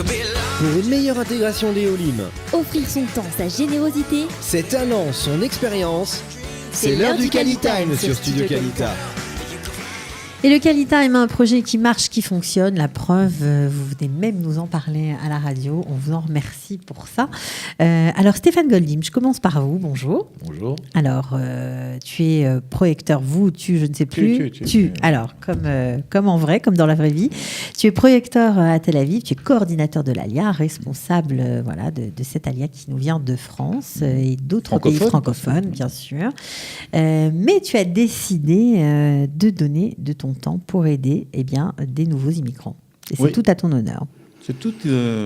Pour une meilleure intégration des Olim, Offrir son temps, sa générosité. ses talents, son expérience, c'est l'heure du Cali-Time sur Studio Calita. Et le Cali-Time, un projet qui marche, qui fonctionne. La preuve, vous venez même nous en parler à la radio. On vous en remercie pour ça. Alors, Stéphane Goldim, je commence par vous. Bonjour. Bonjour. Alors, tu es projecteur, je ne sais plus. Tu. Alors, comme en vrai, comme dans la vraie vie. Tu es projecteur à Tel Aviv. Tu es coordinateur de l'ALIA, responsable de cette ALIA qui nous vient de France et d'autres pays francophones, bien sûr. Mais tu as décidé de donner de ton temps pour aider des nouveaux immigrants. Et c'est tout à ton honneur. C'est tout,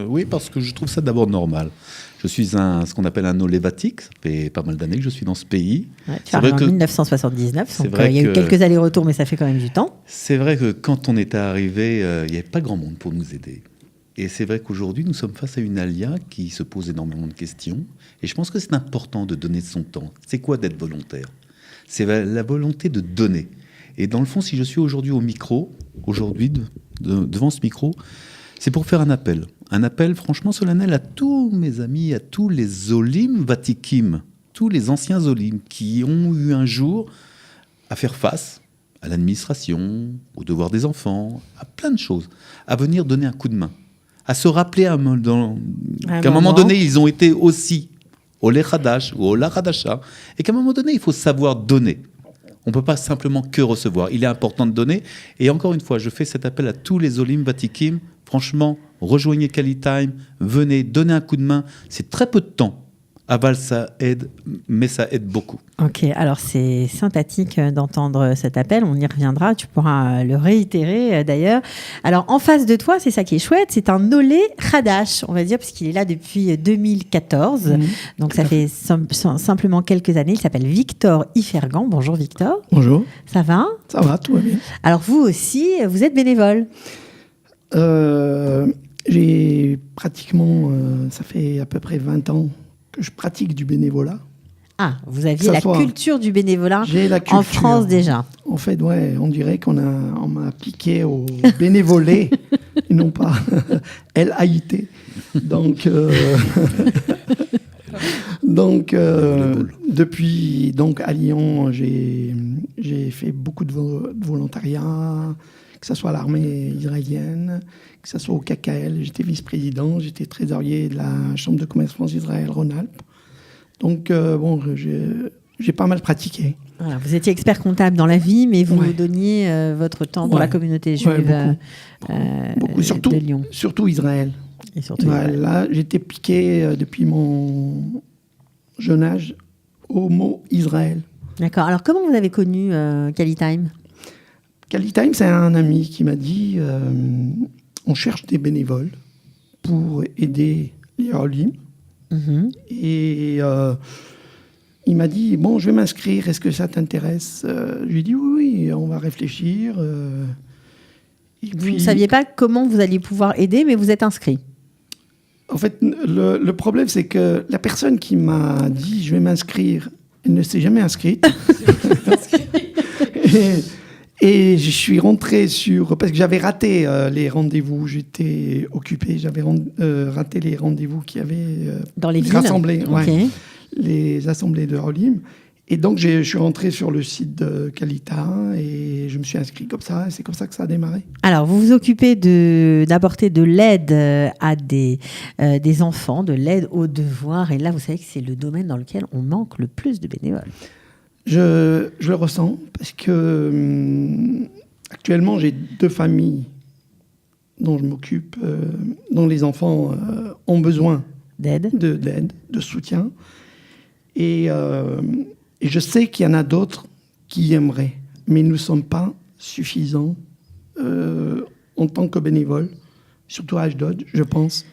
oui, parce que je trouve ça d'abord normal. Je suis ce qu'on appelle un olévatique. Ça fait pas mal d'années que je suis dans ce pays. Ouais, tu arrives en 1979, donc il y a eu quelques allers-retours, mais ça fait quand même du temps. C'est vrai que quand on était arrivé, il n'y avait pas grand monde pour nous aider. Et c'est vrai qu'aujourd'hui, nous sommes face à une alia qui se pose énormément de questions. Et je pense que c'est important de donner de son temps. C'est quoi d'être volontaire ? C'est la volonté de donner. Et dans le fond, si je suis aujourd'hui au micro, devant ce micro, c'est pour faire un appel franchement solennel à tous mes amis, à tous les Olim Vatikim, tous les anciens Olim qui ont eu un jour à faire face à l'administration, aux devoirs des enfants, à plein de choses, à venir donner un coup de main, à se rappeler qu'à un moment donné, ils ont été aussi au Lechadash ou au Lachadasha, et qu'à un moment donné, il faut savoir donner. On ne peut pas simplement que recevoir. Il est important de donner. Et encore une fois, je fais cet appel à tous les Olim Vatikim. Franchement, rejoignez Cali-Time, venez, donnez un coup de main. C'est très peu de temps. Aval, ça aide, mais ça aide beaucoup. Ok, alors c'est sympathique d'entendre cet appel. On y reviendra. Tu pourras le réitérer d'ailleurs. Alors en face de toi, c'est ça qui est chouette. C'est un Olé Hadash, on va dire, puisqu'il est là depuis 2014. Donc ça fait simplement quelques années. Il s'appelle Victor Ifergan. Bonjour Victor. Bonjour. Ça va ? Ça va, tout va bien. Alors vous aussi, vous êtes bénévole ? J'ai pratiquement, ça fait à peu près 20 ans que je pratique du bénévolat. Ah, vous aviez la culture du bénévolat en France déjà. En fait, ouais, on dirait qu'on m'a piqué au bénévolé, et non pas L-A-I-T. Donc, depuis à Lyon, j'ai fait beaucoup de volontariat, que ce soit à l'armée israélienne, que ce soit au KKL. J'étais vice-président, j'étais trésorier de la Chambre de commerce France-Israël Rhône-Alpes. Donc, j'ai pas mal pratiqué. Voilà, vous étiez expert comptable dans la vie, mais vous donniez votre temps pour la communauté juive beaucoup. De Lyon. Surtout Israël. Et surtout Israël. Là, j'étais piqué depuis mon jeune âge au mot Israël. D'accord. Alors, comment vous avez connu Cali-Time ? Cali-Time, c'est un ami qui m'a dit on cherche des bénévoles pour aider les Olim. Et il m'a dit bon, je vais m'inscrire, est-ce que ça t'intéresse ? Je lui ai dit oui, on va réfléchir. Vous ne saviez pas comment vous alliez pouvoir aider, mais vous êtes inscrit. En fait, le problème, c'est que la personne qui m'a dit je vais m'inscrire, elle ne s'est jamais inscrite. Et je suis rentré parce que j'avais raté les rendez-vous, j'étais occupé, j'avais raté les rendez-vous qu'il y avait dans les villes. Les assemblées de Olim. Et donc, je suis rentré sur le site de Calita et je me suis inscrit comme ça. Et c'est comme ça que ça a démarré. Alors, vous vous occupez d'apporter de l'aide à des enfants, de l'aide aux devoirs. Et là, vous savez que c'est le domaine dans lequel on manque le plus de bénévoles. Je le ressens parce que actuellement, j'ai 2 familles dont je m'occupe, dont les enfants ont besoin d'aide, de soutien. Et je sais qu'il y en a d'autres qui aimeraient, mais nous ne sommes pas suffisants en tant que bénévoles, surtout à Ashdod, je pense.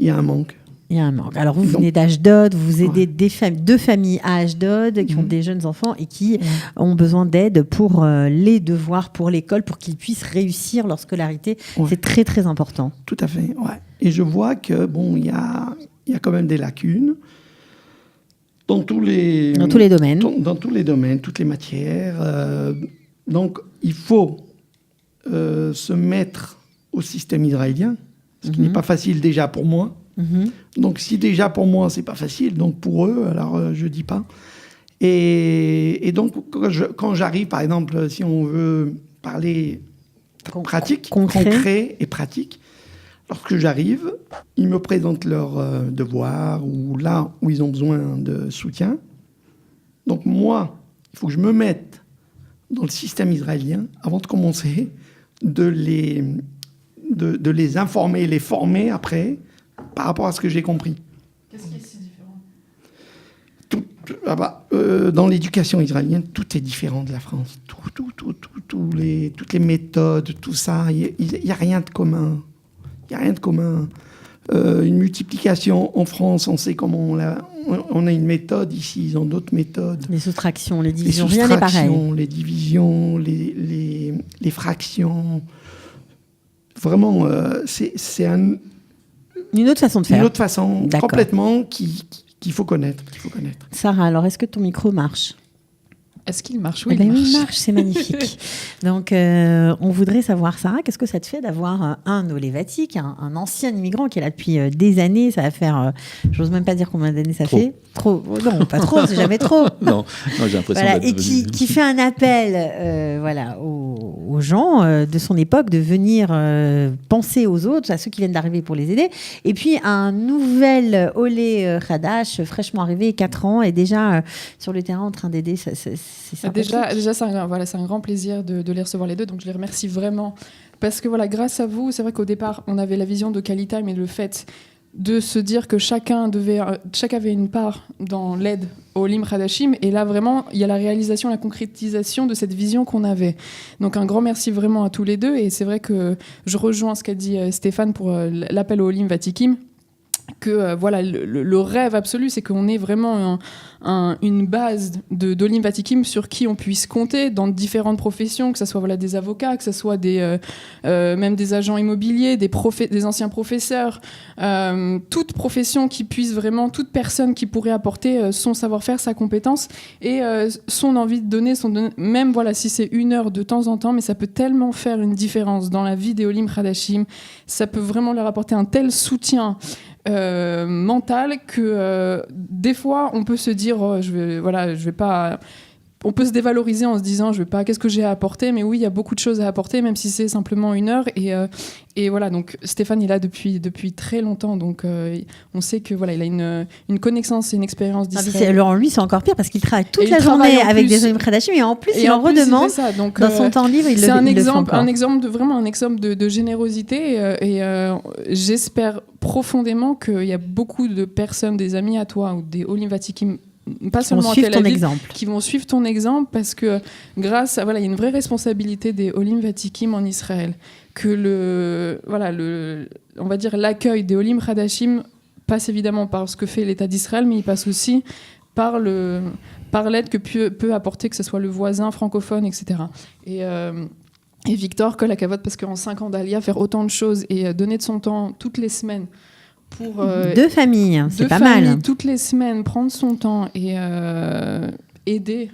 Il y a un manque. Il y a un manque. Alors, vous venez d'Ashdod, vous aidez 2 familles à Ashdod qui ont des jeunes enfants et qui ont besoin d'aide pour les devoirs, pour l'école, pour qu'ils puissent réussir leur scolarité. C'est très, très important. Tout à fait, ouais. Et je vois que, il y a quand même des lacunes dans tous les domaines. Dans tous les domaines, toutes les matières. Donc, il faut se mettre au système israélien. ce qui n'est pas facile déjà pour moi. Donc si déjà pour moi c'est pas facile, donc pour eux, alors je dis pas. Et donc quand j'arrive, par exemple, si on veut parler pratique, concret et pratique, lorsque j'arrive, ils me présentent leurs devoirs ou là où ils ont besoin de soutien. Donc moi, il faut que je me mette dans le système israélien avant de commencer, de les informer, les former après par rapport à ce que j'ai compris. Qu'est-ce qui est si différent ? Dans l'éducation israélienne, tout est différent de la France. Toutes les méthodes, tout ça, il n'y a rien de commun. Il n'y a rien de commun. Une multiplication en France, on sait comment on a une méthode. Ici, ils ont d'autres méthodes. Les soustractions, les divisions, rien n'est pareil. Les divisions, les fractions. Vraiment, c'est une autre façon de faire. Une autre façon, complètement, qu'il faut connaître. Sarah, alors est-ce que ton micro marche ? Est-ce qu'il marche ? Oui, il marche, c'est magnifique. Donc, on voudrait savoir, Sarah, qu'est-ce que ça te fait d'avoir un Olévatique, un ancien immigrant qui est là depuis des années. Ça va faire, j'ose même pas dire combien d'années ça fait. Trop. Non, pas trop, c'est jamais trop. Non, j'ai l'impression d'être et qui fait un appel aux gens de son époque de venir penser aux autres, à ceux qui viennent d'arriver pour les aider. Et puis, un nouvel Olé Khadash, fraîchement arrivé, 4 ans, est déjà sur le terrain en train d'aider. Déjà, c'est un grand plaisir de les recevoir les deux, donc je les remercie vraiment. Parce que grâce à vous, c'est vrai qu'au départ, on avait la vision de Kalitime et le fait de se dire que chacun avait une part dans l'aide au Olim Hadashim, et là vraiment il y a la réalisation, la concrétisation de cette vision qu'on avait. Donc un grand merci vraiment à tous les deux, et c'est vrai que je rejoins ce qu'a dit Stéphane pour l'appel au Olim Vatikim, que le rêve absolu, c'est qu'on ait vraiment une base d'Olim Vatikim sur qui on puisse compter dans différentes professions, que ce soit des avocats, que ce soit même des agents immobiliers, des anciens professeurs, toute profession qui puisse vraiment, toute personne qui pourrait apporter son savoir-faire, sa compétence et son envie de donner, même si c'est 1 heure de temps en temps, mais ça peut tellement faire une différence dans la vie des Olim Hadashim, ça peut vraiment leur apporter un tel soutien mental que des fois on peut se dire je vais pas, on peut se dévaloriser en se disant qu'est-ce que j'ai à apporter, mais oui, il y a beaucoup de choses à apporter, même si c'est simplement 1 heure, et voilà. Donc Stéphane il est là depuis très longtemps, donc on sait que il a une connaissance et une expérience d'Israël. Alors lui c'est encore pire parce qu'il travaille toute la journée avec des Olim Hadashim, et en plus il en redemande dans son temps libre. C'est un exemple de générosité, et j'espère profondément qu'il y a beaucoup de personnes, des amis à toi ou des Olim Vatikim, pas seulement à Tel Aviv, qui vont suivre ton exemple, parce que grâce à il y a une vraie responsabilité des Olim Vatikim en Israël, que on va dire l'accueil des Olim Hadashim passe évidemment par ce que fait l'État d'Israël, mais il passe aussi par l'aide que peut apporter, que ce soit le voisin francophone, etc. Et Victor Kol Hakavod, parce qu'en 5 ans d'Alia, faire autant de choses et donner de son temps toutes les semaines pour 2 familles, c'est pas mal. Toutes les semaines, prendre son temps et aider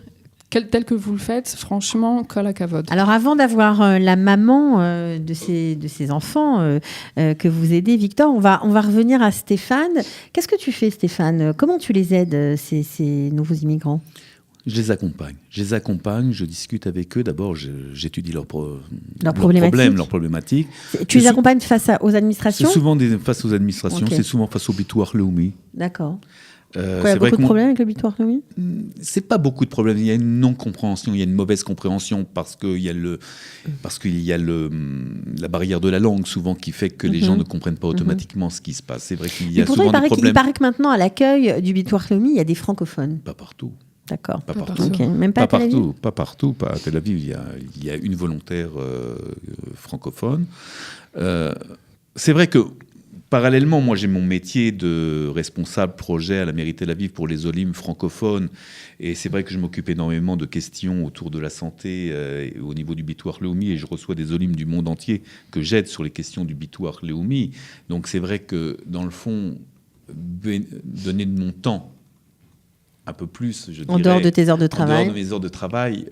tel que vous le faites, franchement, Kol Hakavod. Alors avant d'avoir la maman de ces enfants que vous aidez, Victor, on va revenir à Stéphane. Qu'est-ce que tu fais, Stéphane ? Comment tu les aides, ces nouveaux immigrants ? Je les accompagne, je discute avec eux. D'abord, j'étudie leurs problématiques. Tu les accompagnes face aux administrations ? C'est souvent face aux administrations, okay. C'est souvent face au Bitoar Leumi. D'accord. Il y a beaucoup de problèmes avec le Bitoar Leumi ? C'est pas beaucoup de problèmes. Il y a une non-compréhension, il y a une mauvaise compréhension parce qu'il y a la barrière de la langue souvent qui fait que les gens ne comprennent pas automatiquement ce qui se passe. C'est vrai qu'il y a souvent des problèmes. Il paraît que maintenant, à l'accueil du Bitoar Leumi, il y a des francophones. Pas partout. D'accord. Pas partout. Okay. Même pas à Tel Aviv ? Pas partout. Pas à Tel Aviv. Il y a une volontaire francophone. C'est vrai que, parallèlement, moi j'ai mon métier de responsable projet à la mairie Tel Aviv pour les Olim francophones. Et c'est vrai que je m'occupe énormément de questions autour de la santé au niveau du Bitoar Leumi. Et je reçois des Olim du monde entier que j'aide sur les questions du Bitoar Leumi. Donc c'est vrai que, dans le fond, donner de mon temps un peu plus, je dirais. En dehors de tes heures de travail. En dehors de mes heures de travail,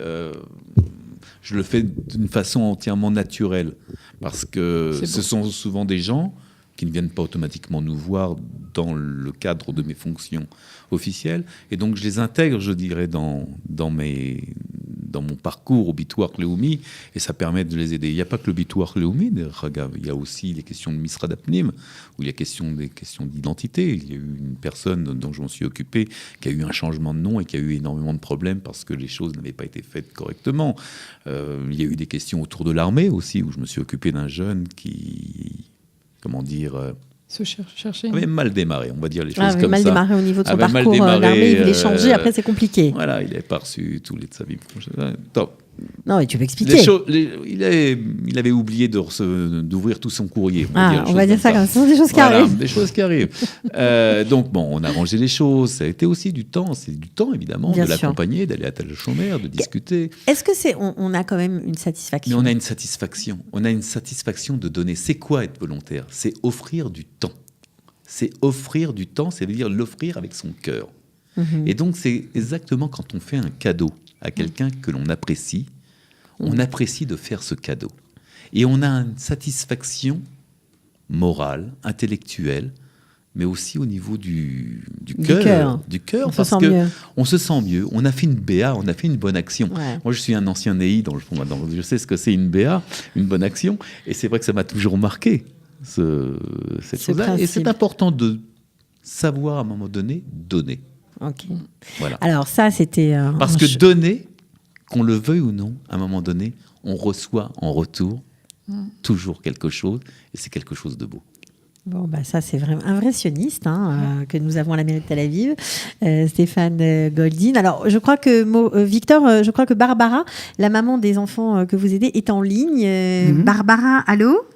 je le fais d'une façon entièrement naturelle. Parce que ce sont souvent des gens qui ne viennent pas automatiquement nous voir dans le cadre de mes fonctions officielles. Et donc, je les intègre, je dirais, dans mon parcours au Bitoir Leumi, et ça permet de les aider. Il n'y a pas que le Bitoir Leumi, il y a aussi les questions de Misra Dapnim, où il y a des questions d'identité. Il y a eu une personne dont je m'en suis occupé qui a eu un changement de nom et qui a eu énormément de problèmes parce que les choses n'avaient pas été faites correctement. Il y a eu des questions autour de l'armée aussi, où je me suis occupé d'un jeune qui, avait mal démarré, on va dire les choses comme ça. Mal démarré au niveau de son parcours. L'armée, il voulait changer, après c'est compliqué. Voilà, il n'avait pas reçu tous les de sa vie. Non, mais tu peux expliquer. Il avait oublié d'ouvrir tout son courrier. On va dire ça comme ça. Ce sont des choses qui arrivent. Des choses qui arrivent. Donc, on a rangé les choses. Ça a été aussi du temps. C'est du temps, évidemment, de l'accompagner, d'aller à tel chômeur, de discuter. Est-ce que on a quand même une satisfaction ? Mais on a une satisfaction. On a une satisfaction de donner. C'est quoi être volontaire ? C'est offrir du temps. C'est offrir du temps, ça veut dire l'offrir avec son cœur. Et donc, c'est exactement quand on fait un cadeau à quelqu'un que l'on apprécie, on apprécie de faire ce cadeau. Et on a une satisfaction morale, intellectuelle, mais aussi au niveau du cœur. Du cœur, parce qu'on se sent mieux. On a fait une BA, on a fait une bonne action. Ouais. Moi, je suis un ancien NEI, je sais ce que c'est une BA, une bonne action. Et c'est vrai que ça m'a toujours marqué, cette chose-là. Et c'est important de savoir, à un moment donné, donner. Ok. Voilà. Alors ça, c'était... Parce que donner, qu'on le veuille ou non, à un moment donné, on reçoit en retour toujours quelque chose, et c'est quelque chose de beau. Bon, ça, c'est vraiment un vrai sioniste que nous avons à la mairie de Tel Aviv, Stéphane Goldin. Alors, je crois que, Victor, je crois que Barbara, la maman des enfants que vous aidez, est en ligne. Barbara, allô ?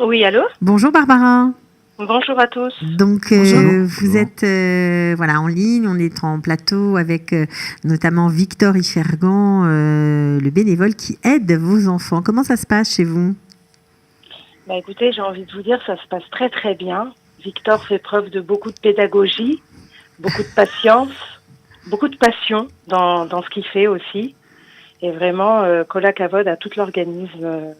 Oui, allô ? Bonjour Barbara. Bonjour à tous. Donc, vous êtes en ligne, on est en plateau avec notamment Victor Ifergan, le bénévole qui aide vos enfants. Comment ça se passe chez vous ? Écoutez, j'ai envie de vous dire, ça se passe très très bien. Victor fait preuve de beaucoup de pédagogie, beaucoup de patience, beaucoup de passion dans ce qu'il fait aussi. Et vraiment, Kola Kavod à tout l'organisme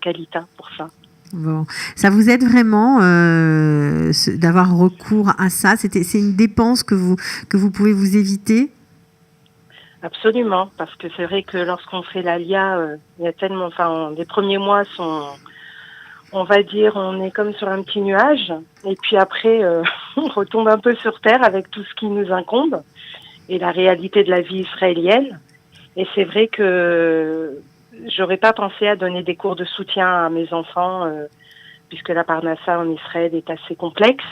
Kalita pour ça. Bon, ça vous aide vraiment d'avoir recours à ça. C'est une dépense que vous pouvez vous éviter. Absolument, parce que c'est vrai que lorsqu'on fait l'ALIA, il y a tellement, les premiers mois sont, on va dire, on est comme sur un petit nuage, et puis après, on retombe un peu sur terre avec tout ce qui nous incombe et la réalité de la vie israélienne. Et c'est vrai que j'aurais pas pensé à donner des cours de soutien à mes enfants, puisque la parnassa en Israël est assez complexe,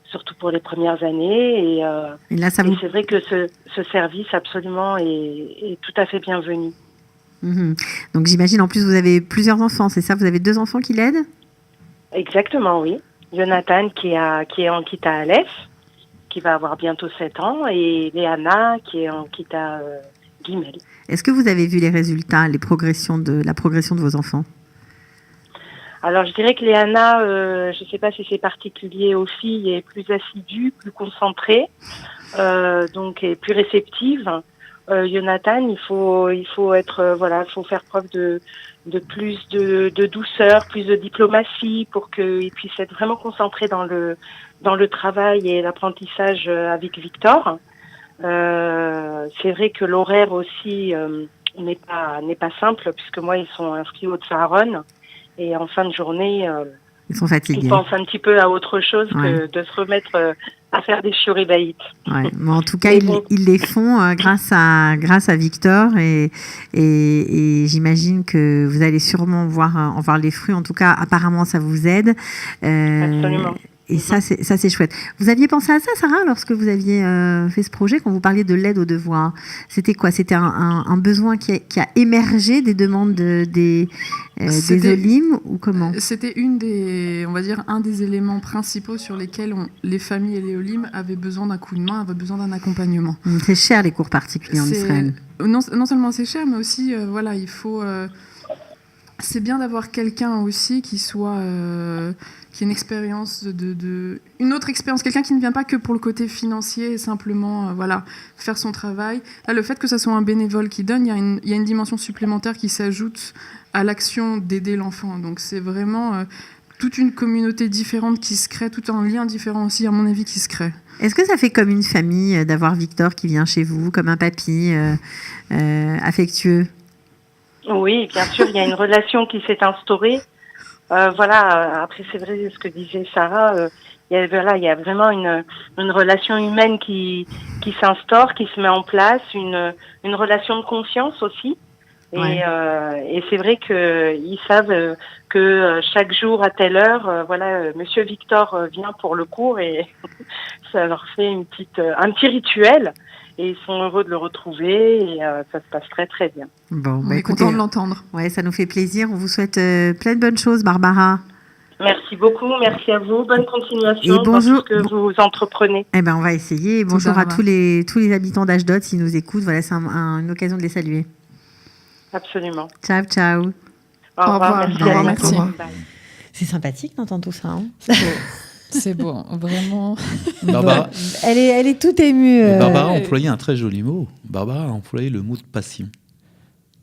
surtout pour les premières années. Et là, c'est vrai que ce service absolument est tout à fait bienvenu. Donc j'imagine, en plus, vous avez plusieurs enfants, c'est ça ? Vous avez 2 enfants qui l'aident ? Exactement, oui. Jonathan qui est en Kita Aleph, qui va avoir bientôt 7 ans, et Léana qui est en Kita Gimel. Est-ce que vous avez vu les résultats, la progression de vos enfants ? Alors, je dirais que Léana, je ne sais pas si c'est particulier aux filles, est plus assidue, plus concentrée, donc est plus réceptive. Jonathan, il faut être, il faut faire preuve de plus de douceur, plus de diplomatie pour qu'il puisse être vraiment concentré dans le travail et l'apprentissage avec Victor. C'est vrai que l'horaire aussi n'est pas simple, puisque moi ils sont inscrits au Tsaharon et en fin de journée ils sont fatigués. Ils pensent un petit peu à autre chose que de se remettre à faire des shiuribait. Ouais, mais en tout cas ils les font grâce à Victor et j'imagine que vous allez sûrement en voir les fruits. En tout cas, apparemment ça vous aide. Absolument. Et ça c'est chouette. Vous aviez pensé à ça, Sarah, lorsque vous aviez fait ce projet, quand vous parliez de l'aide aux devoirs ? C'était quoi ? C'était un besoin qui a émergé des demandes des Olim ou comment ? C'était un des éléments principaux sur lesquels les familles et les Olim avaient besoin d'un coup de main, avaient besoin d'un accompagnement. C'est cher les cours particuliers en Israël. Non seulement c'est cher, mais aussi il faut. C'est bien d'avoir quelqu'un aussi qui soit qui ait une expérience une autre expérience, quelqu'un qui ne vient pas que pour le côté financier et simplement faire son travail. Là, le fait que ça soit un bénévole qui donne, il y a une dimension supplémentaire qui s'ajoute à l'action d'aider l'enfant. Donc c'est vraiment toute une communauté différente qui se crée, tout un lien différent aussi, à mon avis, qui se crée. Est-ce que ça fait comme une famille d'avoir Victor qui vient chez vous, comme un papy affectueux? Oui, bien sûr, il y a une relation qui s'est instaurée. Après, c'est vrai ce que disait Sarah. Il y a vraiment une relation humaine qui s'instaure, qui se met en place, une relation de confiance aussi. Et c'est vrai qu'ils savent que chaque jour à telle heure, Monsieur Victor vient pour le cours et ça leur fait un petit rituel. Et ils sont heureux de le retrouver et ça se passe très très bien. Bon, on est content de l'entendre. Ouais, ça nous fait plaisir. On vous souhaite plein de bonnes choses, Barbara. Merci beaucoup, merci à vous. Bonne continuation et bonjour, dans tout ce que vous entreprenez. Eh ben, on va essayer. Et bonjour à tous les habitants d'Ashdod s'ils nous écoutent. Voilà, c'est une occasion de les saluer. Absolument. Ciao, ciao. Au revoir. Merci. Bye. C'est sympathique d'entendre tout ça. Hein. C'est beau, vraiment. Barbara, elle est toute émue. Barbara a employé un très joli mot. Barbara a employé le mot de passion.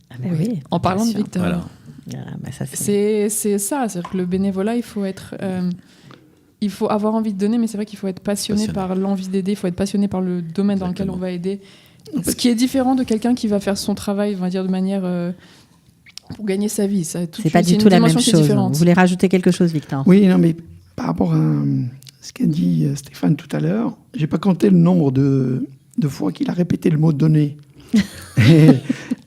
Ah ben oui, en parlant de Victor. Voilà. Ça, c'est ça, c'est-à-dire que le bénévolat, il faut avoir envie de donner, mais c'est vrai qu'il faut être passionné par l'envie d'aider, il faut être passionné par le domaine dans lequel on va aider. Ce qui est différent de quelqu'un qui va faire son travail, on va dire, de manière pour gagner sa vie. C'est pas du tout la même chose. Vous voulez rajouter quelque chose, Victor? Oui, non, mais par rapport à ce qu'a dit Stéphane tout à l'heure, j'ai pas compté le nombre de fois qu'il a répété le mot donner.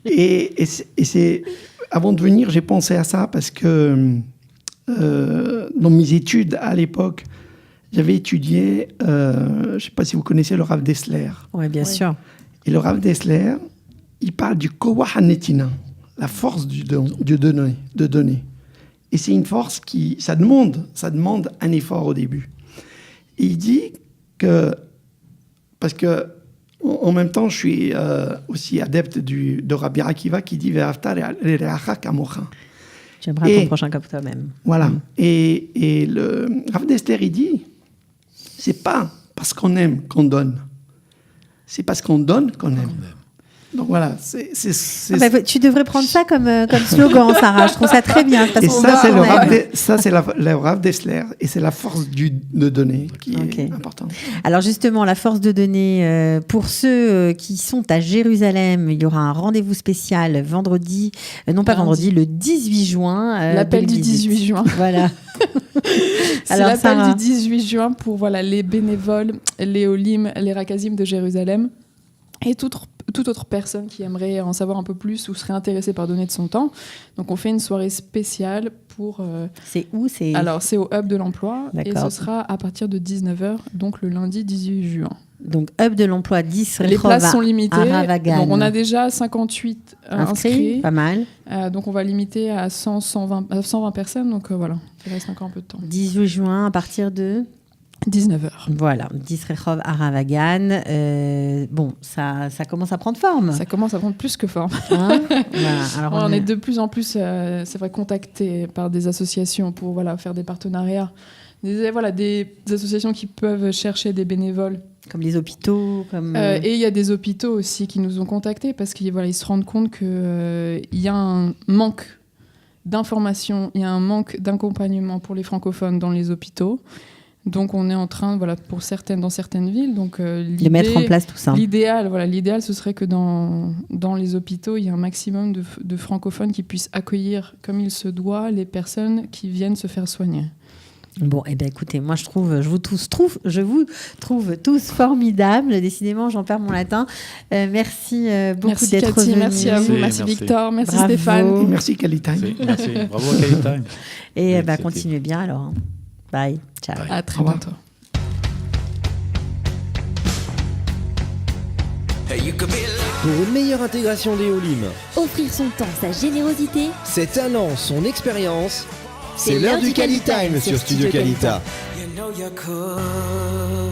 et c'est avant de venir, j'ai pensé à ça parce que dans mes études à l'époque, j'avais étudié, je ne sais pas si vous connaissez le Rav Dessler. Oui, bien sûr. Et le Rav Dessler, il parle du Kowah HaNetina, la force de donner. Et c'est une force qui, ça demande un effort au début. Et il dit que, parce que en même temps, je suis aussi adepte de Rabbi Akiva qui dit Ve'aftar le'reacha kamocha. Tu aimeras ton prochain comme toi-même. Voilà. Et le Rav Dessler, il dit, c'est pas parce qu'on aime qu'on donne, c'est parce qu'on donne qu'on aime. Donc voilà, tu devrais prendre ça comme slogan, Sarah. Je trouve ça très bien. Et ça, c'est le Rav Dessler. Et c'est la force de donner qui est importante. Alors justement, la force de donner, pour ceux qui sont à Jérusalem, il y aura un rendez-vous spécial vendredi, le 18 juin. L'appel du 18 juin. Voilà. C'est l'appel du 18 juin pour les bénévoles, les Olim, les Rakazim de Jérusalem. Et toute autre personne qui aimerait en savoir un peu plus ou serait intéressée par donner de son temps. Donc on fait une soirée spéciale pour... C'est où Alors c'est au Hub de l'Emploi. D'accord. Et ce sera à partir de 19h, donc le lundi 18 juin. Donc Hub de l'Emploi 10 Les places sont limitées. Donc on a déjà 58 inscrits. Pas mal. Donc on va limiter à 120 personnes. Donc voilà, il reste encore un peu de temps. 18 juin à partir de 19h. Voilà, 10 Rehov à Ravagan. Ça commence à prendre forme. Ça commence à prendre plus que forme. Hein voilà. Alors on est de plus en plus, c'est vrai, contactés par des associations pour faire des partenariats. Des associations qui peuvent chercher des bénévoles. Comme les hôpitaux. Et il y a des hôpitaux aussi qui nous ont contactés parce qu'ils se rendent compte qu'il y a un manque d'informations, il y a un manque d'accompagnement pour les francophones dans les hôpitaux. Donc on est en train, dans certaines villes, donc de mettre en place tout ça. L'idéal, ce serait que dans les hôpitaux, il y ait un maximum de francophones qui puissent accueillir comme il se doit les personnes qui viennent se faire soigner. Bon, écoutez, moi je vous trouve tous formidables. Décidément, j'en perds mon latin. Merci beaucoup d'être venus. Merci à vous, merci Victor, merci bravo. Stéphane. Et merci Kalitime. Merci, bravo Kalitime. Et continuez bien alors. Bye, ciao. À très bientôt. Pour une meilleure intégration des Olim, offrir son temps, sa générosité, ses talents, son expérience, c'est l'heure du Kalitime sur Studio Kalita. You know you could.